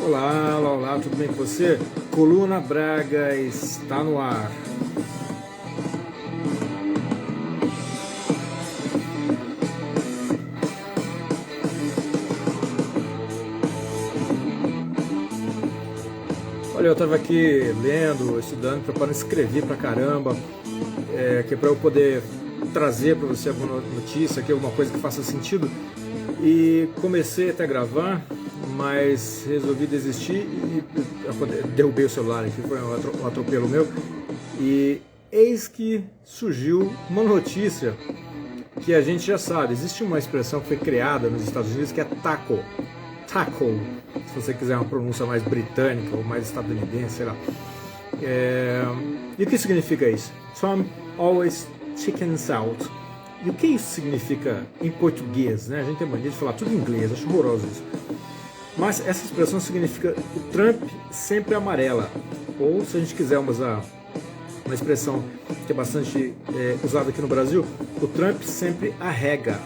Olá, olá, olá, tudo bem com você? Coluna Braga está no ar. Olha, eu estava aqui lendo, estudando, preparando, escrever pra caramba, que é para eu poder trazer para você alguma notícia, aqui, alguma coisa que faça sentido. E comecei até a gravar, mas resolvi desistir e derrubei o celular aqui, foi um atropelo meu. E eis que surgiu uma notícia que a gente já sabe. Existe uma expressão que foi criada nos Estados Unidos que é tackle. Tackle, se você quiser uma pronúncia mais britânica ou mais estadunidense, sei lá. E o que significa isso? Trump always chickens out. E o que isso significa em português? Né? A gente tem mania de falar tudo em inglês, acho horroroso isso. Mas essa expressão significa o Trump sempre amarela. Ou, se a gente quiser usar uma expressão que é bastante usada aqui no Brasil, o Trump sempre arrega.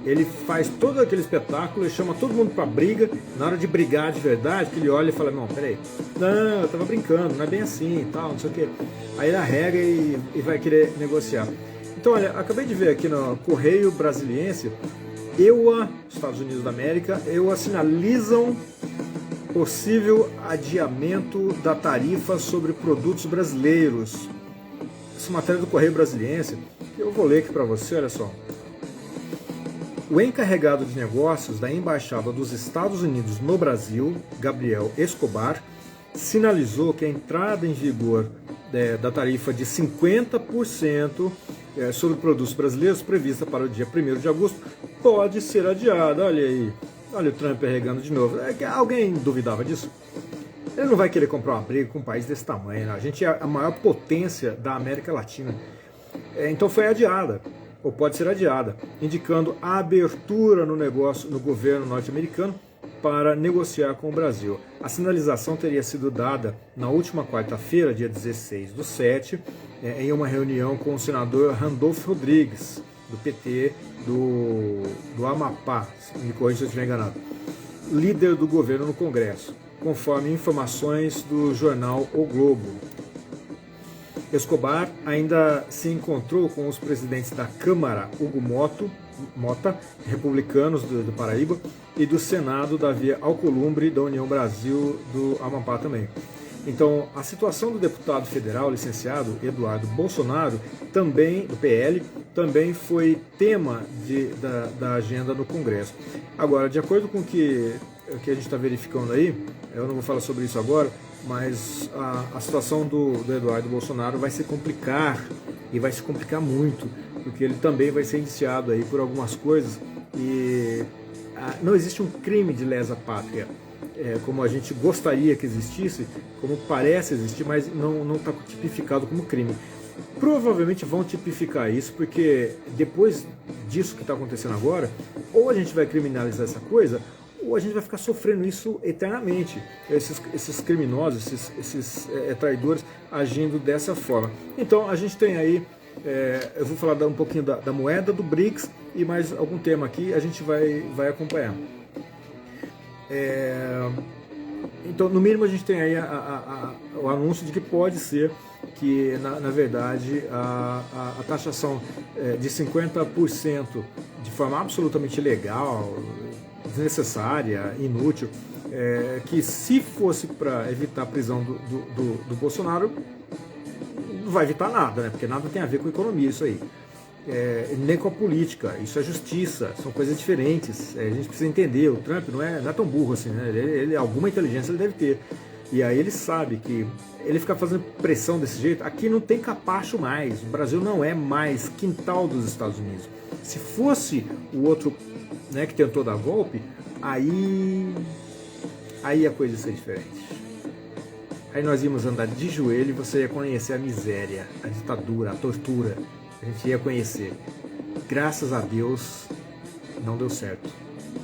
Ele faz todo aquele espetáculo, ele chama todo mundo pra briga, na hora de brigar de verdade, que ele olha e fala, não, peraí, não, eu tava brincando, não é bem assim e tal, não sei o que. Aí ele arrega e vai querer negociar. Então, olha, acabei de ver aqui no Correio Brasiliense, EUA, Estados Unidos da América, EUA sinalizam possível adiamento da tarifa sobre produtos brasileiros. Essa matéria do Correio Brasiliense, eu vou ler aqui para você, olha só. O encarregado de negócios da Embaixada dos Estados Unidos no Brasil, Gabriel Escobar, sinalizou que a entrada em vigor da tarifa de 50% sobre produtos brasileiros, prevista para o dia 1º de agosto, pode ser adiada. Olha aí, olha o Trump arregando de novo. Alguém duvidava disso? Ele não vai querer comprar uma briga com um país desse tamanho, né? A gente é a maior potência da América Latina. Então foi adiada, ou pode ser adiada, indicando a abertura no negócio no governo norte-americano para negociar com o Brasil. A sinalização teria sido dada na última quarta-feira, dia 16/7, em uma reunião com o senador Randolfo Rodrigues, do PT do Amapá, me corrija se eu estiver enganado, líder do governo no Congresso, conforme informações do jornal O Globo. Escobar ainda se encontrou com os presidentes da Câmara, Hugo Mota, republicanos do Paraíba, e do Senado, Davi Alcolumbre, da União Brasil do Amapá também. Então, a situação do deputado federal licenciado Eduardo Bolsonaro, também do PL, também foi tema da agenda no Congresso. Agora, de acordo com o que a gente está verificando aí, eu não vou falar sobre isso agora, mas a situação do Eduardo Bolsonaro vai se complicar, e vai se complicar muito, porque ele também vai ser indiciado aí por algumas coisas, e não existe um crime de lesa pátria, como a gente gostaria que existisse, como parece existir, mas não está tipificado como crime. Provavelmente vão tipificar isso, porque depois disso que está acontecendo agora, ou a gente vai criminalizar essa coisa, ou a gente vai ficar sofrendo isso eternamente, esses criminosos, esses traidores agindo dessa forma. Então a gente tem aí, eu vou falar um pouquinho da moeda, do BRICS e mais algum tema aqui, a gente vai acompanhar. Então, no mínimo, a gente tem aí o anúncio de que pode ser que, na verdade, a taxação de 50% de forma absolutamente ilegal, desnecessária, inútil, que se fosse para evitar a prisão do Bolsonaro, não vai evitar nada, né? Porque nada tem a ver com economia isso aí. Nem com a política, isso é justiça, são coisas diferentes, a gente precisa entender, o Trump não é tão burro assim, né? Ele alguma inteligência ele deve ter, e aí ele sabe que ele ficar fazendo pressão desse jeito, aqui não tem capacho mais, o Brasil não é mais quintal dos Estados Unidos. Se fosse o outro, né, que tentou dar golpe, aí a coisa ia ser diferente. Aí nós íamos andar de joelho e você ia conhecer a miséria, a ditadura, a tortura. A gente ia conhecer. Graças a Deus não deu certo.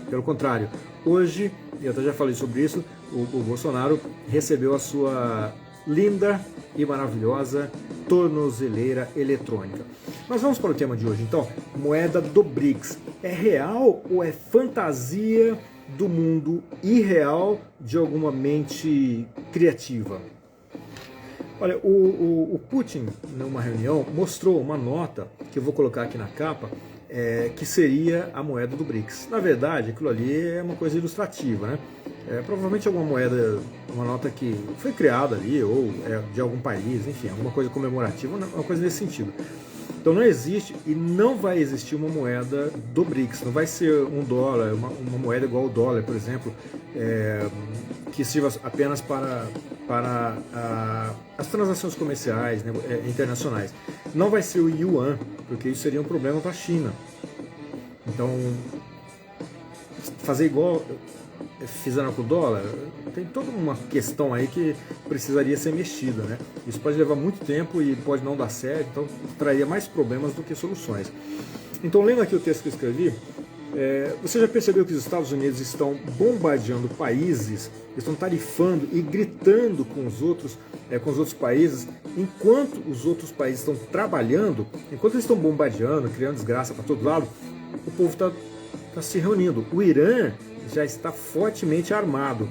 Pelo contrário, hoje, e eu até já falei sobre isso, o Bolsonaro recebeu a sua linda e maravilhosa tornozeleira eletrônica. Mas vamos para o tema de hoje então, moeda do BRICS. É real ou é fantasia do mundo irreal de alguma mente criativa? Olha, o Putin, numa reunião, mostrou uma nota, que eu vou colocar aqui na capa, que seria a moeda do BRICS. Na verdade, aquilo ali é uma coisa ilustrativa, né? Provavelmente alguma moeda, uma nota que foi criada ali, ou de algum país, enfim, alguma coisa comemorativa, uma coisa nesse sentido. Então não existe e não vai existir uma moeda do BRICS, não vai ser um dólar, uma moeda igual ao dólar, por exemplo, que sirva apenas para as transações comerciais, né, internacionais. Não vai ser o yuan, porque isso seria um problema para a China. Então, fazer igual fizeram com o dólar, tem toda uma questão aí que precisaria ser mexida, né? Isso pode levar muito tempo e pode não dar certo, então traria mais problemas do que soluções. Então, lendo aqui o texto que eu escrevi, você já percebeu que os Estados Unidos estão bombardeando países, estão tarifando e gritando com os outros países, enquanto os outros países estão trabalhando, enquanto eles estão bombardeando, criando desgraça para todo lado, o povo está se reunindo. O Irã já está fortemente armado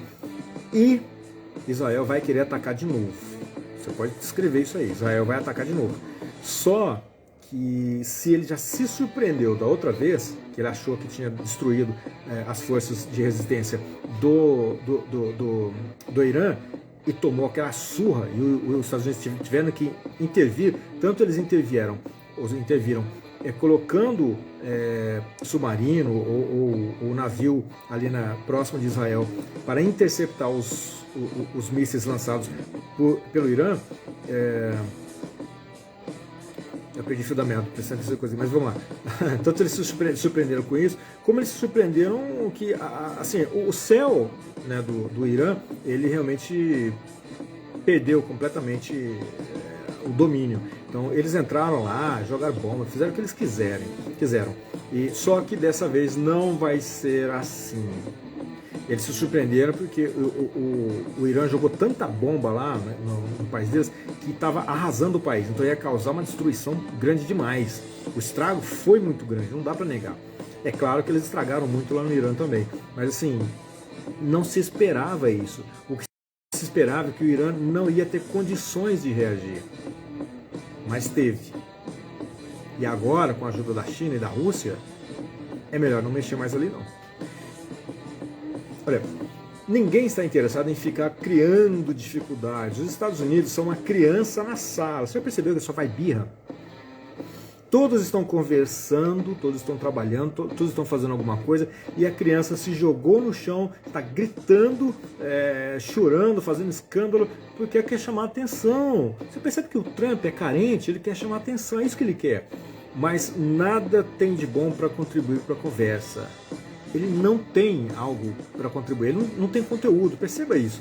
e Israel vai querer atacar de novo. Você pode escrever isso aí, Israel vai atacar de novo. Só que se ele já se surpreendeu da outra vez, que ele achou que tinha destruído as forças de resistência do Irã e tomou aquela surra, e os Estados Unidos tiveram que intervir, tanto eles interviram colocando submarino ou navio ali próximo de Israel para interceptar os mísseis lançados pelo Irã. Eu perdi fio da meada, pensando nessa coisa, mas vamos lá. Tanto eles se surpreenderam com isso, como eles se surpreenderam que assim, o céu, né, do Irã, ele realmente perdeu completamente o domínio. Então eles entraram lá, jogaram bomba, fizeram o que eles quiseram. E só que dessa vez não vai ser assim. Eles se surpreenderam porque o Irã jogou tanta bomba lá, né, no país deles, que estava arrasando o país. Então ia causar uma destruição grande demais. O estrago foi muito grande, não dá para negar. É claro que eles estragaram muito lá no Irã também, mas assim, não se esperava isso. O que se esperava é que o Irã não ia ter condições de reagir, mas teve. E agora, com a ajuda da China e da Rússia, é melhor não mexer mais ali não. Olha, ninguém está interessado em ficar criando dificuldades. Os Estados Unidos são uma criança na sala. Você já percebeu que só faz birra? Todos estão conversando, todos estão trabalhando, todos estão fazendo alguma coisa, e a criança se jogou no chão, está gritando, chorando, fazendo escândalo, porque quer chamar atenção. Você percebe que o Trump é carente, ele quer chamar atenção, é isso que ele quer. Mas nada tem de bom para contribuir para a conversa. Ele não tem algo para contribuir, ele não tem conteúdo, perceba isso.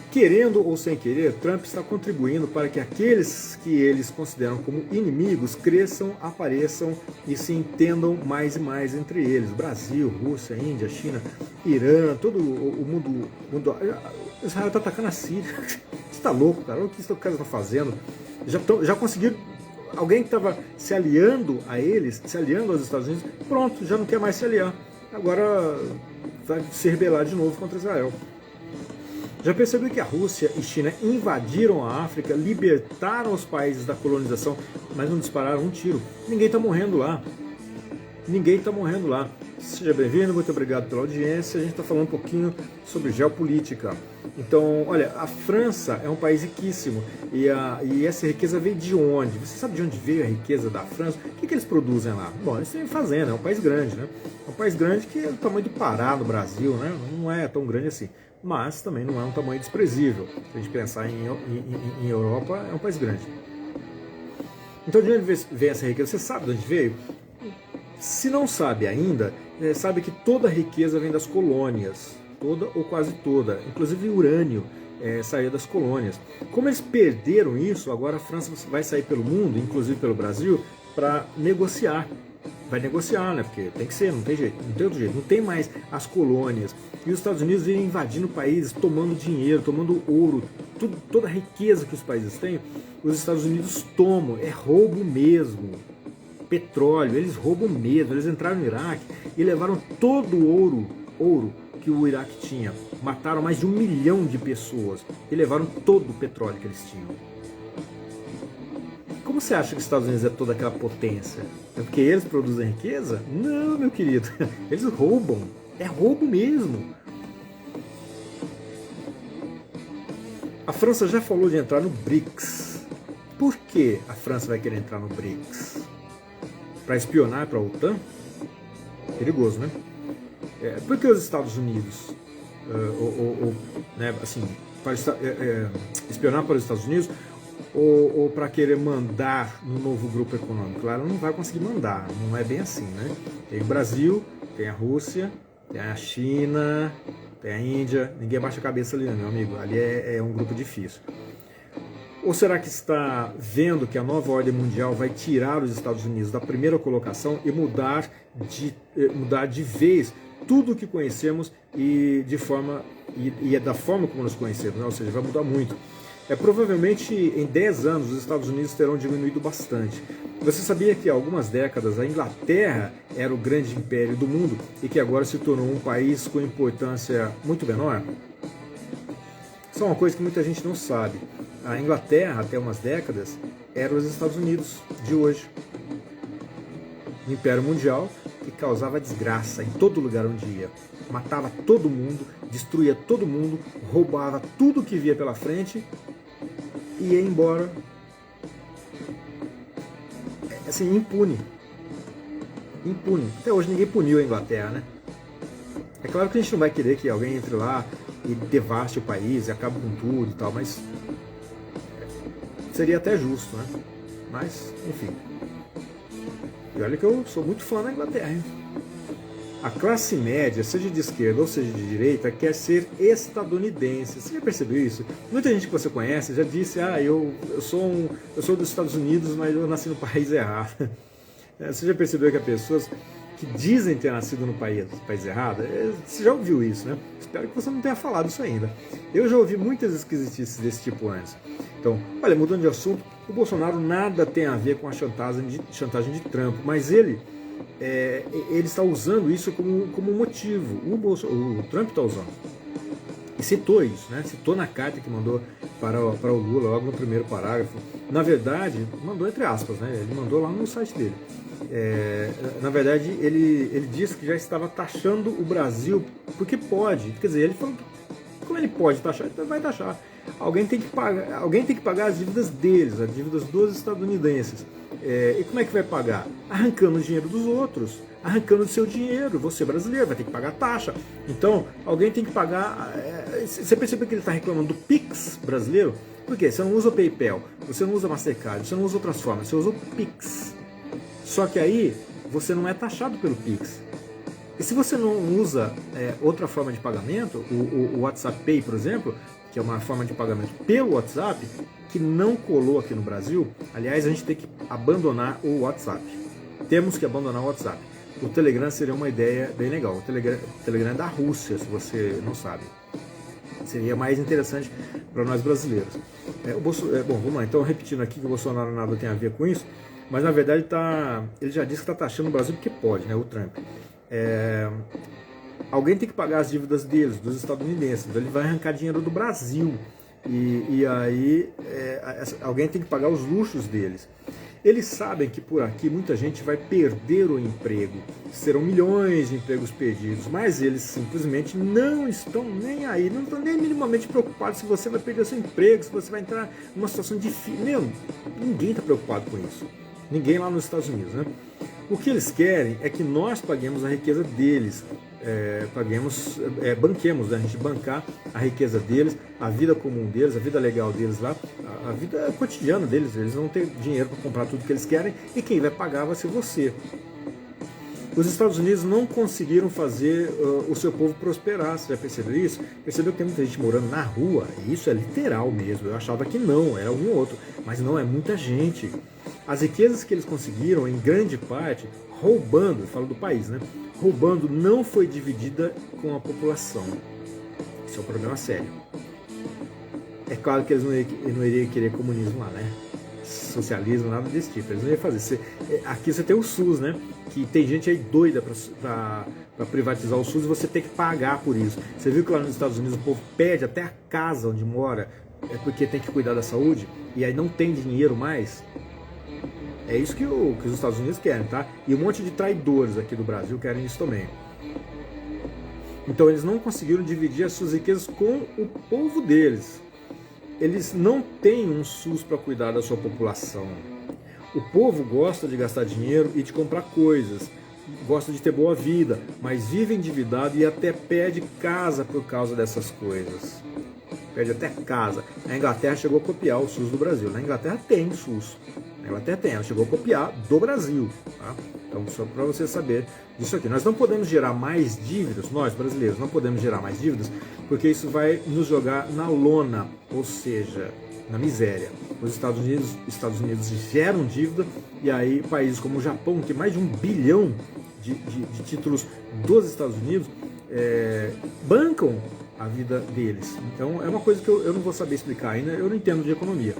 Querendo ou sem querer, Trump está contribuindo para que aqueles que eles consideram como inimigos cresçam, apareçam e se entendam mais e mais entre eles. Brasil, Rússia, Índia, China, Irã, todo o mundo. Israel está atacando a Síria. Você está louco, cara? Olha o que os caras estão fazendo. Já conseguiram. Alguém que estava se aliando a eles, se aliando aos Estados Unidos, pronto, já não quer mais se aliar. Agora vai se rebelar de novo contra Israel. Já percebeu que a Rússia e China invadiram a África, libertaram os países da colonização, mas não dispararam um tiro? Ninguém está morrendo lá. Ninguém está morrendo lá. Seja bem-vindo, muito obrigado pela audiência. A gente está falando um pouquinho sobre geopolítica. Então, olha, a França é um país riquíssimo. E essa riqueza veio de onde? Você sabe de onde veio a riqueza da França? O que eles produzem lá? Bom, eles têm fazenda, é um país grande, né? É um país grande que é do tamanho do Pará, no Brasil, né? Não é tão grande assim. Mas também não é um tamanho desprezível. Se a gente pensar em Europa, é um país grande. Então, de onde veio essa riqueza? Você sabe de onde veio? Se não sabe ainda, sabe que toda a riqueza vem das colônias, toda ou quase toda, inclusive urânio saía das colônias. Como eles perderam isso, agora a França vai sair pelo mundo, inclusive pelo Brasil, para negociar. vai negociar, né? Porque tem que ser, não tem jeito, não tem outro jeito, não tem mais as colônias. E os Estados Unidos vêm invadindo países, tomando dinheiro, tomando ouro, toda a riqueza que os países têm, os Estados Unidos tomam, é roubo mesmo. Petróleo, eles roubam mesmo, eles entraram no Iraque e levaram todo o ouro que o Iraque tinha. Mataram mais de 1 milhão de pessoas e levaram todo o petróleo que eles tinham. Como você acha que os Estados Unidos é toda aquela potência? É porque eles produzem riqueza? Não, meu querido. Eles roubam. É roubo mesmo. A França já falou de entrar no BRICS. Por que a França vai querer entrar no BRICS? Para espionar para a OTAN? Perigoso, né? Por que os Estados Unidos, né, assim, para espionar para os Estados Unidos ou para querer mandar no novo grupo econômico? Claro, não vai conseguir mandar, não é bem assim, né? Tem o Brasil, tem a Rússia, tem a China, tem a Índia, ninguém baixa a cabeça ali, meu amigo, ali é um grupo difícil. Ou será que está vendo que a nova ordem mundial vai tirar os Estados Unidos da primeira colocação e mudar de vez tudo o que conhecemos e é da forma como nos conhecemos, né? Ou seja, vai mudar muito. Provavelmente em 10 anos os Estados Unidos terão diminuído bastante. Você sabia que há algumas décadas a Inglaterra era o grande império do mundo e que agora se tornou um país com importância muito menor? Isso é uma coisa que muita gente não sabe. A Inglaterra, até umas décadas, era os Estados Unidos de hoje. O Império Mundial que causava desgraça em todo lugar onde ia. Matava todo mundo, destruía todo mundo, roubava tudo que via pela frente e ia embora. Assim, impune. Impune. Até hoje ninguém puniu a Inglaterra, né? É claro que a gente não vai querer que alguém entre lá e devaste o país e acabe com tudo e tal, mas seria até justo, né? Mas, enfim. E olha que eu sou muito fã da Inglaterra, hein? A classe média, seja de esquerda ou seja de direita, quer ser estadunidense. Você já percebeu isso? Muita gente que você conhece já disse, eu sou dos Estados Unidos, mas eu nasci no país errado. Você já percebeu que há pessoas que dizem ter nascido no país errado? Você já ouviu isso, né? Espero que você não tenha falado isso ainda. Eu já ouvi muitas esquisitices desse tipo antes. Então, olha, mudando de assunto, o Bolsonaro nada tem a ver com a chantagem de Trump, mas ele está usando isso como motivo. O Trump está usando. E citou isso, né? Citou na carta que mandou para o Lula, logo no primeiro parágrafo. Na verdade, mandou entre aspas, né? Ele mandou lá no site dele. Na verdade, ele disse que já estava taxando o Brasil, porque pode. Quer dizer, ele falou, como ele pode taxar? Então vai taxar. Alguém tem que pagar as dívidas deles, as dívidas dos estadunidenses. E como é que vai pagar? Arrancando o dinheiro dos outros, arrancando o seu dinheiro. Você, brasileiro, vai ter que pagar taxa. Então, alguém tem que pagar. Você percebeu que ele está reclamando do Pix brasileiro? Por quê? Você não usa o PayPal, você não usa Mastercard, você não usa outras formas, você usa o Pix. Só que aí você não é taxado pelo Pix. E se você não usa outra forma de pagamento, o WhatsApp Pay, por exemplo, que é uma forma de pagamento pelo WhatsApp, que não colou aqui no Brasil, aliás, a gente tem que abandonar o WhatsApp. Temos que abandonar o WhatsApp. O Telegram seria uma ideia bem legal. O Telegram é da Rússia, se você não sabe. Seria mais interessante para nós brasileiros. Bom, vamos lá. Então, repetindo aqui que o Bolsonaro nada tem a ver com isso, mas na verdade ele já disse que está taxando o Brasil porque pode, né? O Trump. Alguém tem que pagar as dívidas deles, dos estadunidenses. Então ele vai arrancar dinheiro do Brasil. E aí alguém tem que pagar os luxos deles. Eles sabem que por aqui muita gente vai perder o emprego. Serão milhões de empregos perdidos. Mas eles simplesmente não estão nem aí. Não estão nem minimamente preocupados se você vai perder o seu emprego, se você vai entrar numa situação difícil. Ninguém está preocupado com isso. Ninguém lá nos Estados Unidos, né? O que eles querem é que nós paguemos a riqueza deles, banquemos, né? A gente bancar a riqueza deles, a vida comum deles, a vida legal deles lá, a vida cotidiana deles. Eles vão ter dinheiro para comprar tudo que eles querem e quem vai pagar vai ser você. Os Estados Unidos não conseguiram fazer o seu povo prosperar. Você já percebeu isso? Percebeu que tem muita gente morando na rua? E isso é literal mesmo. Eu achava que não, era um ou outro. Mas não, é muita gente. As riquezas que eles conseguiram, em grande parte, roubando, eu falo do país, né? Roubando não foi dividida com a população. Isso é um problema sério. É claro que eles não iriam querer comunismo lá, né? Socialismo, nada desse tipo. Eles não iam fazer. Aqui você tem o SUS, né? Que tem gente aí doida para privatizar o SUS e você tem que pagar por isso. Você viu que lá nos Estados Unidos o povo perde até a casa onde mora, porque tem que cuidar da saúde, e aí não tem dinheiro mais? É isso que os Estados Unidos querem, tá? E um monte de traidores aqui do Brasil querem isso também. Então eles não conseguiram dividir as suas riquezas com o povo deles. Eles não têm um SUS para cuidar da sua população. O povo gosta de gastar dinheiro e de comprar coisas, gosta de ter boa vida, mas vive endividado e até perde casa por causa dessas coisas. Perde até casa. A Inglaterra chegou a copiar o SUS do Brasil. Na Inglaterra tem SUS. Na Inglaterra tem, ela chegou a copiar do Brasil. Tá? Então, só para você saber disso aqui. Nós não podemos gerar mais dívidas, nós brasileiros não podemos gerar mais dívidas, porque isso vai nos jogar na lona, ou seja, na miséria. Os Estados Unidos geram dívida, e aí países como o Japão, que tem mais de 1 bilhão de títulos dos Estados Unidos, bancam a vida deles. Então é uma coisa que eu não vou saber explicar ainda, eu não entendo de economia.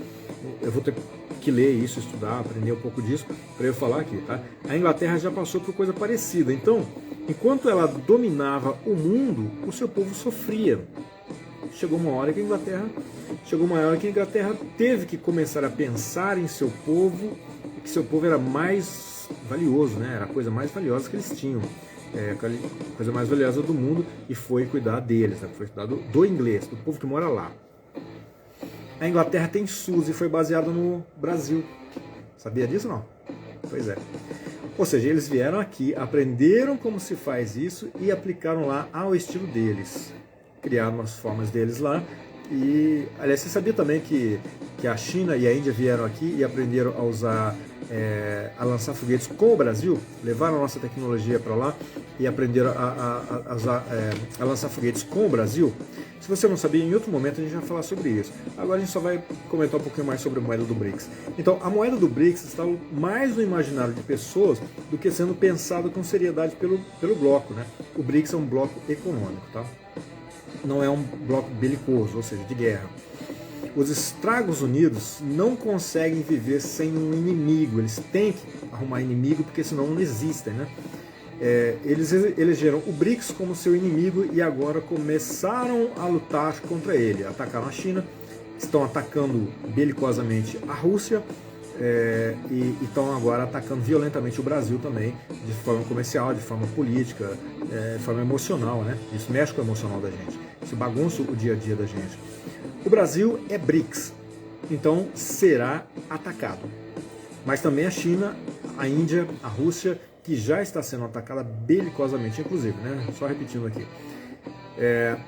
Eu vou ter que ler isso, estudar, aprender um pouco disso para eu falar aqui, tá? A Inglaterra já passou por coisa parecida. Então, enquanto ela dominava o mundo, o seu povo sofria. Chegou uma hora que a Inglaterra teve que começar a pensar em seu povo, que seu povo era mais valioso, né? Era a coisa mais valiosa que eles tinham. A coisa mais valiosa do mundo, e foi cuidar deles, né? Foi cuidar do inglês, do povo que mora lá. A Inglaterra tem SUS e foi baseado no Brasil. Sabia disso não? Pois é. Ou seja, eles vieram aqui, aprenderam como se faz isso e aplicaram lá ao estilo deles. Criaram as formas deles lá. E, aliás, você sabia também que a China e a Índia vieram aqui e aprenderam a usar, a lançar foguetes com o Brasil? Levaram a nossa tecnologia para lá e aprenderam a lançar foguetes com o Brasil? Se você não sabia, em outro momento a gente vai falar sobre isso. Agora a gente só vai comentar um pouquinho mais sobre a moeda do BRICS. Então, a moeda do BRICS está mais no imaginário de pessoas do que sendo pensado com seriedade pelo bloco, né? O BRICS é um bloco econômico, tá? Não é um bloco belicoso, ou seja, de guerra. Os Estados Unidos não conseguem viver sem um inimigo, eles têm que arrumar inimigo, porque senão não existem, né? Eles elegeram o BRICS como seu inimigo e agora começaram a lutar contra ele. Atacaram a China, estão atacando belicosamente a Rússia, e estão agora atacando violentamente o Brasil também, de forma comercial, de forma política, de forma emocional, né? Isso mexe com o emocional da gente, isso bagunça o dia a dia da gente. O Brasil é BRICS, então será atacado. Mas também a China, a Índia, a Rússia, que já está sendo atacada belicosamente, inclusive, né? Só repetindo aqui.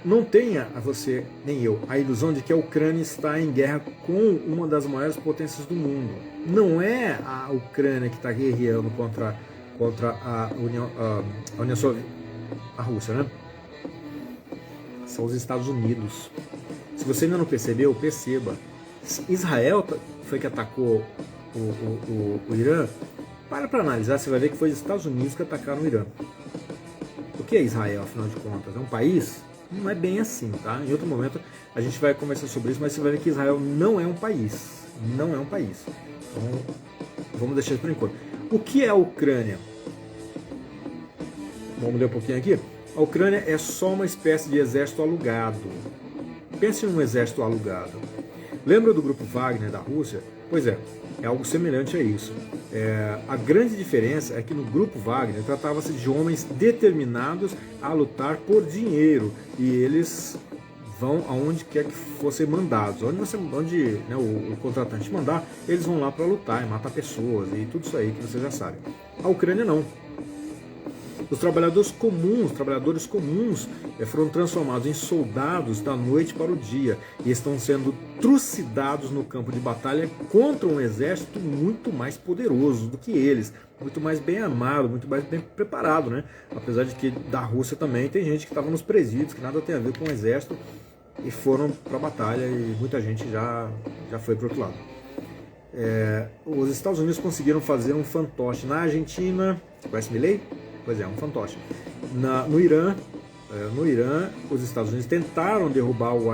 Não tenha você, nem eu, a ilusão de que a Ucrânia está em guerra com uma das maiores potências do mundo. Não é a Ucrânia que está guerreando contra a União Soviética, a Rússia, né? São os Estados Unidos. Se você ainda não percebeu, perceba. Israel foi que atacou o Irã. Para analisar, você vai ver que foi os Estados Unidos que atacaram o Irã. O que é Israel, afinal de contas? É um país? Não é bem assim, tá? Em outro momento a gente vai conversar sobre isso, mas você vai ver que Israel não é um país. Não é um país. Então, vamos deixar isso por enquanto. O que é a Ucrânia? Vamos ler um pouquinho aqui. A Ucrânia é só uma espécie de exército alugado. Pense num exército alugado. Lembra do grupo Wagner da Rússia? Pois é algo semelhante a isso. A grande diferença é que no grupo Wagner tratava-se de homens determinados a lutar por dinheiro, e eles vão aonde quer que fossem mandados. Onde né, o contratante mandar, eles vão lá para lutar e matar pessoas e tudo isso aí que você já sabe. A Ucrânia não. Os trabalhadores comuns foram transformados em soldados da noite para o dia e estão sendo trucidados no campo de batalha contra um exército muito mais poderoso do que eles, muito mais bem armado, muito mais bem preparado, né? Apesar de que da Rússia também tem gente que estava nos presídios, que nada tem a ver com o exército, e foram para a batalha, e muita gente já foi para o outro lado. os Estados Unidos conseguiram fazer um fantoche na Argentina, conhece Milei? Pois é, um fantoche. No Irã, os Estados Unidos tentaram derrubar o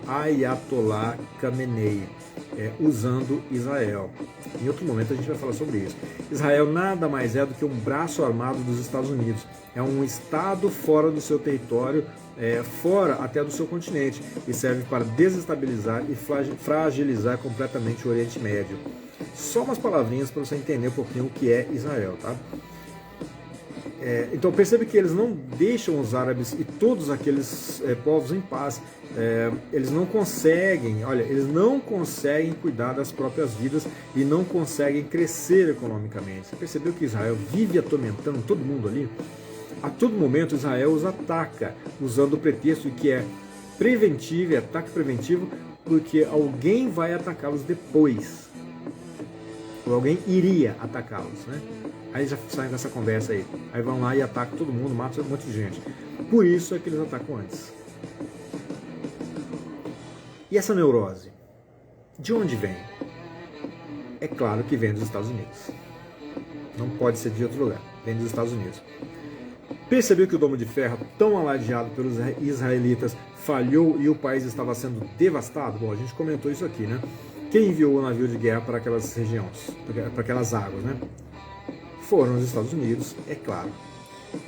Ayatollah Khamenei, usando Israel. Em outro momento a gente vai falar sobre isso. Israel nada mais é do que um braço armado dos Estados Unidos. É um estado fora do seu território, fora até do seu continente, e serve para desestabilizar e fragilizar completamente o Oriente Médio. Só umas palavrinhas para você entender um pouquinho o que é Israel, tá? Então percebe que eles não deixam os árabes e todos aqueles povos em paz. Eles não conseguem, eles não conseguem cuidar das próprias vidas e não conseguem crescer economicamente. Você percebeu que Israel vive atormentando todo mundo ali? A todo momento Israel os ataca, usando o pretexto de que é preventivo, é ataque preventivo, porque alguém vai atacá-los depois. Ou alguém iria atacá-los, né? Aí já saem dessa conversa aí. Aí vão lá e atacam todo mundo, matam um monte de gente. Por isso é que eles atacam antes. E essa neurose? De onde vem? É claro que vem dos Estados Unidos. Não pode ser de outro lugar. Vem dos Estados Unidos. Percebeu que o Domo de Ferro, tão alardeado pelos israelitas, falhou e o país estava sendo devastado? Bom, a gente comentou isso aqui, né? Quem enviou o navio de guerra para aquelas regiões, para aquelas águas, né? Foram os Estados Unidos, é claro.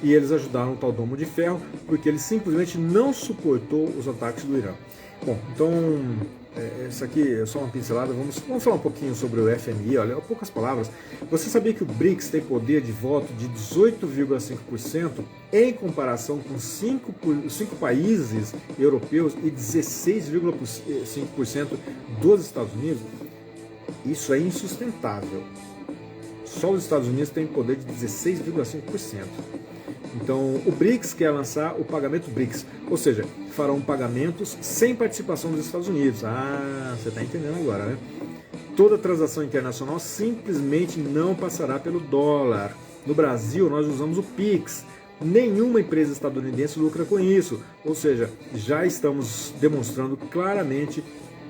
E eles ajudaram o tal Domo de Ferro porque ele simplesmente não suportou os ataques do Irã. Bom, então, isso aqui é só uma pincelada. Vamos falar um pouquinho sobre o FMI. Olha, poucas palavras. Você sabia que o BRICS tem poder de voto de 18,5% em comparação com 5 países europeus e 16,5% dos Estados Unidos? Isso é insustentável. Só os Estados Unidos têm poder de 16,5%. Então, o BRICS quer lançar o pagamento BRICS, ou seja, farão pagamentos sem participação dos Estados Unidos. Ah, você está entendendo agora, né? Toda transação internacional simplesmente não passará pelo dólar. No Brasil, nós usamos o PIX. Nenhuma empresa estadunidense lucra com isso. Ou seja, já estamos demonstrando claramente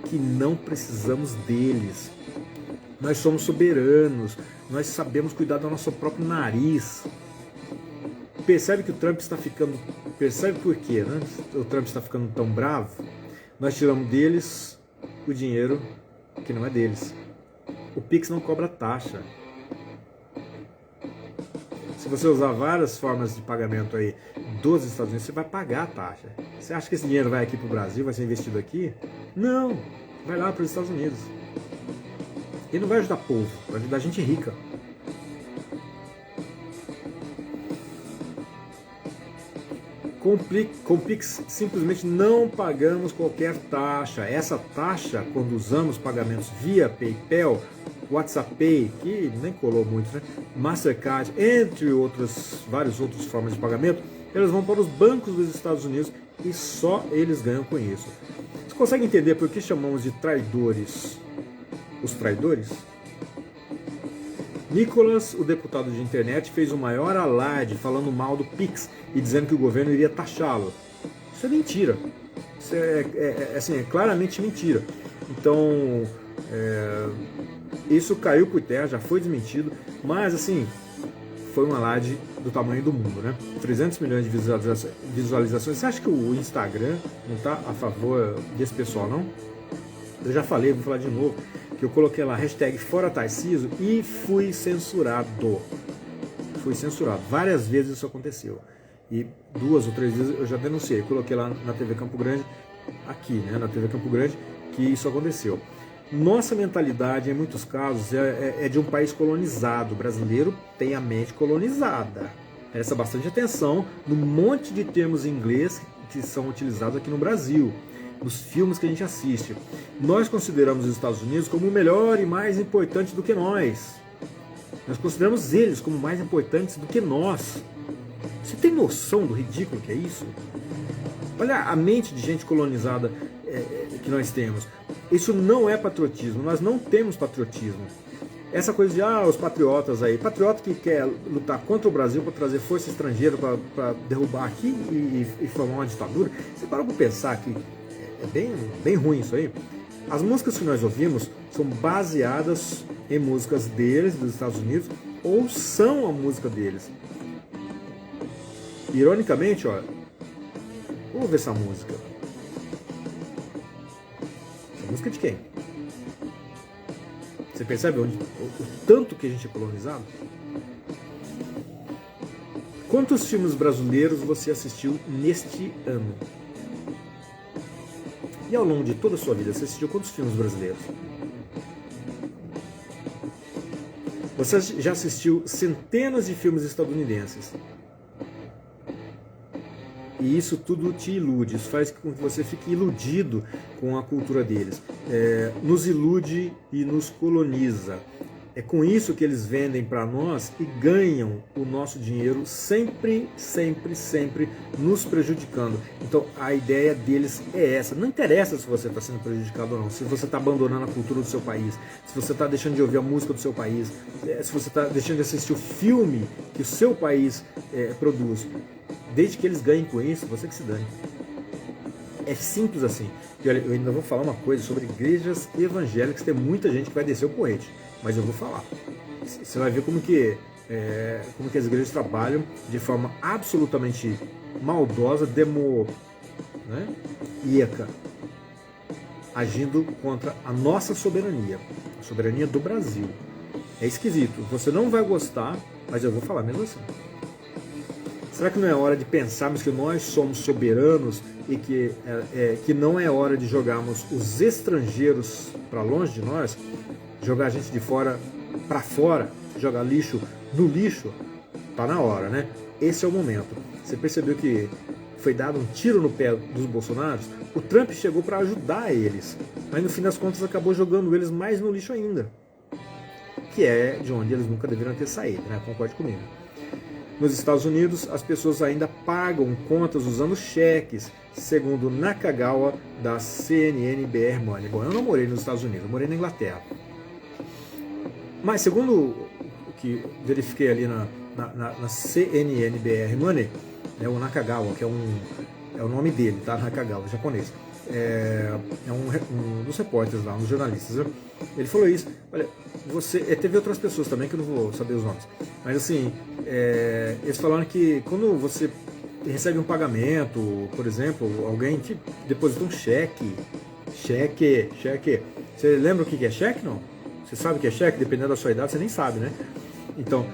que não precisamos deles. Nós somos soberanos, nós sabemos cuidar do nosso próprio nariz. Percebe que o Trump está ficando... Percebe por quê, né? O Trump está ficando tão bravo? Nós tiramos deles o dinheiro que não é deles. O Pix não cobra taxa. Se você usar várias formas de pagamento aí dos Estados Unidos, você vai pagar a taxa. Você acha que esse dinheiro vai aqui para o Brasil, vai ser investido aqui? Não, vai lá para os Estados Unidos. Ele não vai ajudar o povo, vai ajudar a gente rica. Com o Pix simplesmente não pagamos qualquer taxa. Essa taxa, quando usamos pagamentos via PayPal, WhatsApp Pay, que nem colou muito, né? Mastercard, entre várias outras formas de pagamento, elas vão para os bancos dos Estados Unidos e só eles ganham com isso. Você consegue entender por que chamamos de traidores os traidores? Nicolas, o deputado de internet, fez o maior alarde falando mal do Pix e dizendo que o governo iria taxá-lo. Isso é mentira. Isso é claramente mentira. Então, isso caiu por terra, já foi desmentido, mas assim, foi um alarde do tamanho do mundo, né? 300 milhões de visualizações. Você acha que o Instagram não está a favor desse pessoal, não? Eu já falei, vou falar de novo, que eu coloquei lá hashtag Fora Tarcísio e fui censurado. Fui censurado. Várias vezes isso aconteceu. E 2 ou 3 vezes eu já denunciei. Coloquei lá na TV Campo Grande, aqui, né, na TV Campo Grande, que isso aconteceu. Nossa mentalidade, em muitos casos, é de um país colonizado. O brasileiro tem a mente colonizada. Presta bastante atenção no monte de termos em inglês que são utilizados aqui no Brasil, nos filmes que a gente assiste. Nós consideramos os Estados Unidos como o melhor e mais importante do que nós. Nós consideramos eles como mais importantes do que nós. Você tem noção do ridículo que é isso? Olha a mente de gente colonizada que nós temos. Isso não é patriotismo, nós não temos patriotismo. Essa coisa de, os patriotas aí, patriota que quer lutar contra o Brasil para trazer força estrangeira para derrubar aqui e formar uma ditadura, você parou para pensar que é bem ruim isso aí? As músicas que nós ouvimos são baseadas em músicas deles, dos Estados Unidos, ou são a música deles. Ironicamente, olha, ouve essa música. Essa música é de quem? Você percebe o tanto que a gente é colonizado? Quantos filmes brasileiros você assistiu neste ano? E ao longo de toda a sua vida, você assistiu quantos filmes brasileiros? Você já assistiu centenas de filmes estadunidenses. E isso tudo te ilude, isso faz com que você fique iludido com a cultura deles. Nos ilude e nos coloniza. É com isso que eles vendem para nós e ganham o nosso dinheiro sempre, sempre, sempre nos prejudicando. Então a ideia deles é essa. Não interessa se você está sendo prejudicado ou não, se você está abandonando a cultura do seu país, se você está deixando de ouvir a música do seu país, se você está deixando de assistir o filme que o seu país produz. Desde que eles ganhem com isso, você que se dane. É simples assim. E olha, eu ainda vou falar uma coisa sobre igrejas evangélicas, tem muita gente que vai descer o porrete, mas eu vou falar. Você vai ver como que as igrejas trabalham de forma absolutamente maldosa, demoníaca, agindo contra a nossa soberania, a soberania do Brasil. É esquisito, você não vai gostar, mas eu vou falar mesmo assim. Será que não é hora de pensarmos que nós somos soberanos e que não é hora de jogarmos os estrangeiros para longe de nós? Jogar a gente de fora para fora, jogar lixo no lixo? Tá na hora, né? Esse é o momento. Você percebeu que foi dado um tiro no pé dos bolsonaros? O Trump chegou para ajudar eles, mas no fim das contas acabou jogando eles mais no lixo ainda. Que é de onde eles nunca deveriam ter saído, né? Concorde comigo. Nos Estados Unidos, as pessoas ainda pagam contas usando cheques, segundo Nakagawa, da CNN BR Money. Bom, eu não morei nos Estados Unidos, eu morei na Inglaterra. Mas segundo o que verifiquei ali na CNN BR Money, né, o Nakagawa, que é o nome dele, tá? Nakagawa, japonês. É um dos repórteres lá, um dos jornalistas, né? Ele falou isso. Olha, teve outras pessoas também que eu não vou saber os nomes, mas assim, eles falaram que quando você recebe um pagamento, por exemplo, alguém te deposita um cheque, você lembra o que é cheque, não? Você sabe o que é cheque? Dependendo da sua idade, você nem sabe, né? Então,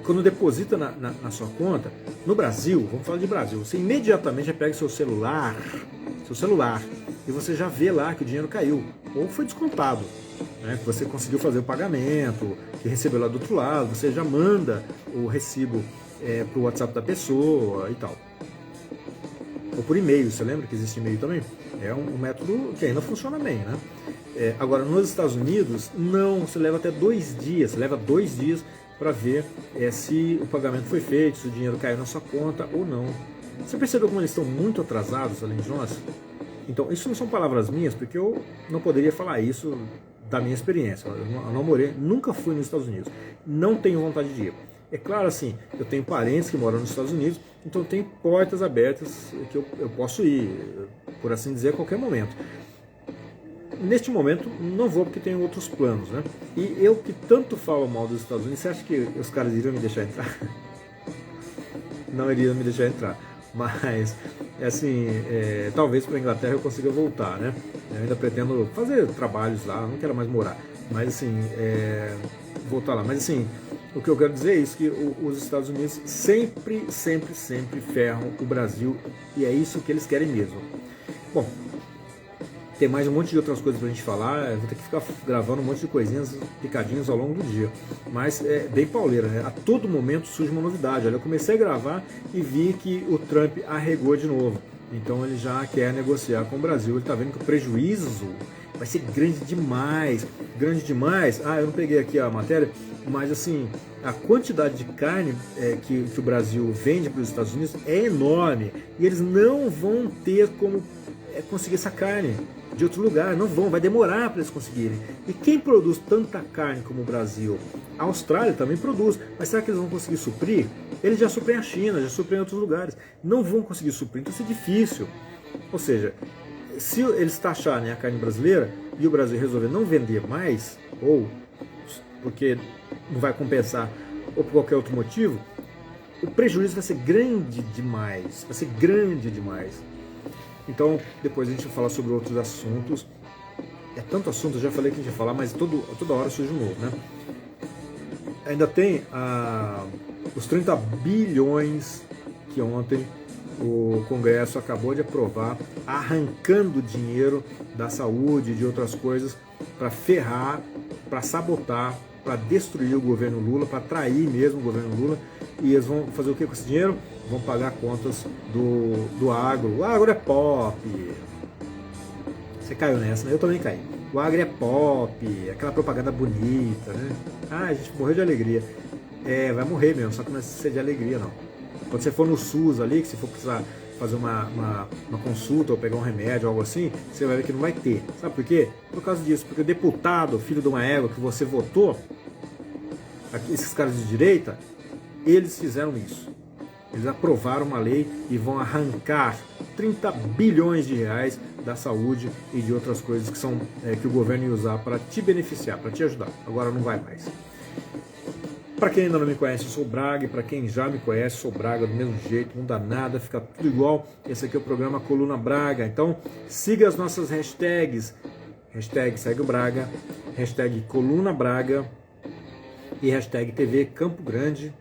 quando deposita na sua conta, no Brasil, vamos falar de Brasil, você imediatamente já pega seu celular, e você já vê lá que o dinheiro caiu, ou foi descontado, né, que você conseguiu fazer o pagamento, que recebeu lá do outro lado, você já manda o recibo para o WhatsApp da pessoa e tal. Ou por e-mail, você lembra que existe e-mail também? É um método que ainda funciona bem, né? Agora, nos Estados Unidos, não, você leva até 2 dias, para ver se o pagamento foi feito, se o dinheiro caiu na sua conta ou não. Você percebeu como eles estão muito atrasados, além de nós? Então, isso não são palavras minhas, porque eu não poderia falar isso da minha experiência. Eu não morei, nunca fui nos Estados Unidos. Não tenho vontade de ir. É claro, assim, eu tenho parentes que moram nos Estados Unidos, então eu tenho portas abertas que eu posso ir, por assim dizer, a qualquer momento. Neste momento, não vou porque tenho outros planos, né? E eu que tanto falo mal dos Estados Unidos, você acha que os caras iriam me deixar entrar? Não iriam me deixar entrar. Mas, assim, talvez para a Inglaterra eu consiga voltar, né? Eu ainda pretendo fazer trabalhos lá, não quero mais morar. Mas, assim, voltar lá. Mas, assim, o que eu quero dizer é isso, que os Estados Unidos sempre ferram o Brasil. E é isso que eles querem mesmo. Bom, tem mais um monte de outras coisas pra gente falar, eu vou ter que ficar gravando um monte de coisinhas picadinhas ao longo do dia. Mas é bem pauleira, né? A todo momento surge uma novidade. Olha, eu comecei a gravar e vi que o Trump arregou de novo. Então ele já quer negociar com o Brasil. Ele tá vendo que o prejuízo vai ser grande demais. Grande demais. Ah, eu não peguei aqui a matéria, mas assim, a quantidade de carne que o Brasil vende para os Estados Unidos é enorme. E eles não vão ter como conseguir essa carne de outro lugar, não vão, vai demorar para eles conseguirem. E quem produz tanta carne como o Brasil? A Austrália também produz, mas será que eles vão conseguir suprir? Eles já suprem a China, já suprem outros lugares, não vão conseguir suprir, então isso é difícil. Ou seja, se eles taxarem a carne brasileira e o Brasil resolver não vender mais, ou porque não vai compensar, ou por qualquer outro motivo, o prejuízo vai ser grande demais. Vai ser grande demais. Então, depois a gente vai falar sobre outros assuntos. É tanto assunto, eu já falei que a gente ia falar, mas toda hora surge um novo, né? Ainda tem os 30 bilhões que ontem o Congresso acabou de aprovar, arrancando dinheiro da saúde e de outras coisas para ferrar, para sabotar, para destruir o governo Lula, para trair mesmo o governo Lula. E eles vão fazer o que com esse dinheiro? Vão pagar contas do agro. O agro é pop. Você caiu nessa, né? Eu também caí. O agro é pop, aquela propaganda bonita, né? Ah, a gente morreu de alegria. É, vai morrer mesmo, só que não vai ser de alegria, não. Quando você for no SUS ali, que se for precisar fazer uma consulta ou pegar um remédio, algo assim, você vai ver que não vai ter. Sabe por quê? Por causa disso, porque o deputado, filho de uma égua que você votou, esses caras de direita, eles fizeram isso. Eles aprovaram uma lei e vão arrancar 30 bilhões de reais da saúde e de outras coisas que são que o governo ia usar para te beneficiar, para te ajudar. Agora não vai mais. Para quem ainda não me conhece, eu sou o Braga, e para quem já me conhece, sou o Braga do mesmo jeito, não dá nada, fica tudo igual. Esse aqui é o programa Coluna Braga. Então, siga as nossas hashtags. Hashtag segue o Braga, hashtag Coluna Braga e hashtag TV Campo Grande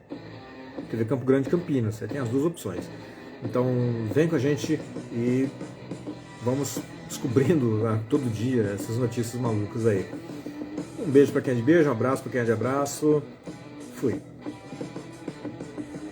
Campinas. Você tem as duas opções. Então, vem com a gente e vamos descobrindo todo dia essas notícias malucas aí. Um beijo para quem é de beijo, um abraço para quem é de abraço. Fui.